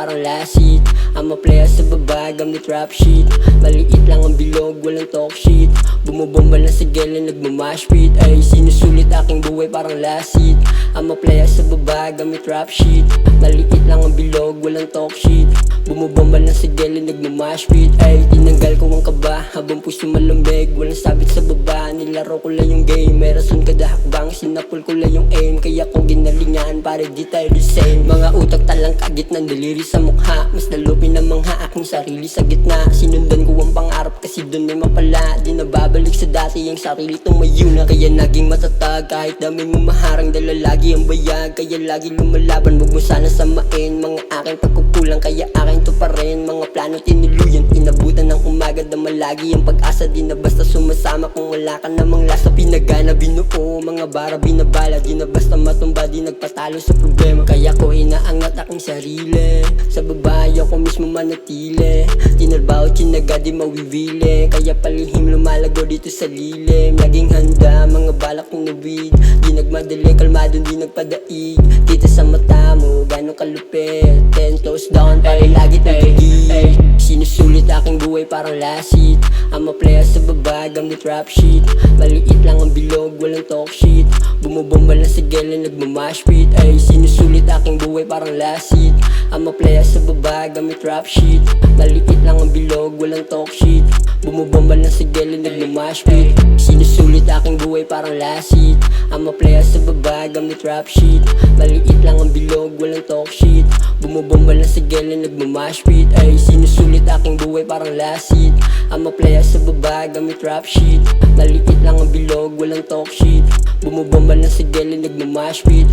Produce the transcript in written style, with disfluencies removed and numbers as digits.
parang lasit. I'm a player sa baba, gamit rap shit. Maliit lang ang bilog, walang talk shit. Bumubomba lang sa gela, nagmamash pit. Ay, sinusulit aking buhay parang lasit. I'm a player sa baba, gamit rap shit. Maliit lang ang bilog, walang talk shit. Bumubomba lang sa gela, nagmamash pit. Ay, tinanggal ko ang kaba, habang puso malambig. Walang sabit sa baba, nilaro ko lang yung game. May rason kada hakbang, sinapul ko lang yung aim. Kaya ko ginalingan, para di tayo the same. Mga utak talang kagit ng daliri sa mukha. Mas lalupin ang mangha, aking sarili sa gitna. Sinundan ko ang pangarap kasi dun ay mapala. Di na babalik sa dati ang sarili tumayo na. Kaya naging matatag, kahit dami mo maharang. Dala lagi ang bayag, kaya lagi lumalaban. Huwag mo sana samain mga aking pagkukulang, kaya akin to pa rin. Mga plano tinuluyan, inabutan ng umaga. Dama lagi ang pag-asa, di na basta sumasama kung wala ka namang lasa. Pinagana binuo, mga bara binabala. Di na basta matumba, di nagpatalo sa problema. Kaya ko inaangat aking sarili, sa babae ako mismo manatili. Tinarbaho, tinaga, di mawiwili. Kaya palihim lumalago dito sa lilim. Laging handa, mga balak kong nawid. Di nagmadali, kalmado, di nagpadaig. Kita sa mata mo, gano'ng kalupit. 10 toes down, para lagi tagigig. Sinusulit aking buhay parang lasit. I'm a player sa baba, gamit rap shit. Maliit lang ang bilog, walang talk shit. Bumubomba lang sa gela, nagmamash pit. Ay, sinusulit aking buhay parang lasit. I'm a player sa baba, gamit rap shit. Maliit lang ang bilog, walang talk shit. Bumubomba lang sa gela, nagmamash pit. Sinusulit aking buhay parang lasit. I'm a player sa baba, gamit rap shit. Maliit lang ang bilog, walang talk shit. Bumubomba lang sa gela, nagmamash pit. Ay, sinusulit aking buhay parang lasit. I'm a player sa baba, gamit rap shit. Maliit lang ang bilog, walang talk shit. Bumubomba lang sa gela, nagmamash pit.